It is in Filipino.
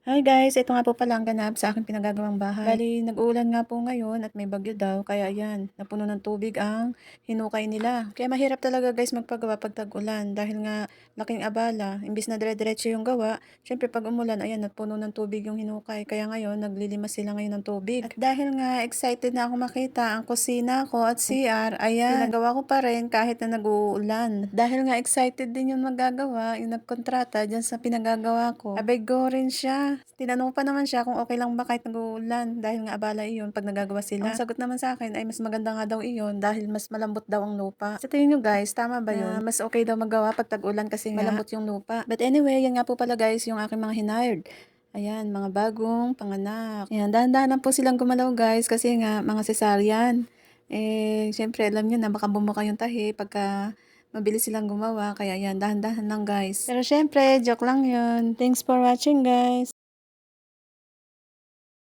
Hi guys, ito nga po pala ang ganap sa aking pinagagawang bahay. Bali, nag-uulan nga po ngayon at may bagyo daw, kaya ayan, napuno ng tubig ang hinukay nila. Kaya mahirap talaga guys magpagawa pag tag-ulan dahil nga laking abala. Imbis na dire-diretso yung gawa, syempre pag umulan, ayan, napuno ng tubig yung hinukay. Kaya ngayon, naglilimas sila ngayon ng tubig. At dahil nga excited na ako makita ang kusina ko at CR, ayan, ginagawa ko pa rin kahit na nag-uulan. At dahil nga excited din yung magagawa, yung nagkontrata dyan sa pinagagawa ko, abay go rin siya. Tinanong pa naman siya kung okay lang ba kahit nag-uulan dahil nga abala iyon pag nagagawa sila. Ang sagot naman sa akin ay mas maganda nga daw iyon dahil mas malambot daw ang lupa. Sa tingin nyo guys, tama ba yun? Mas okay daw magawa pag tag-ulan kasi malambot yung lupa. But anyway, yan nga po pala guys yung aking mga hired. Ayan, mga bagong panganak. Ayan, dahan-dahan po silang gumalaw guys kasi nga mga cesarean. Syempre alam nyo na baka bumuka yung tahi pagka mabilis silang gumawa. Kaya yan, dahan-dahan lang guys. Pero syempre, joke lang yun. Thanks for watching guys.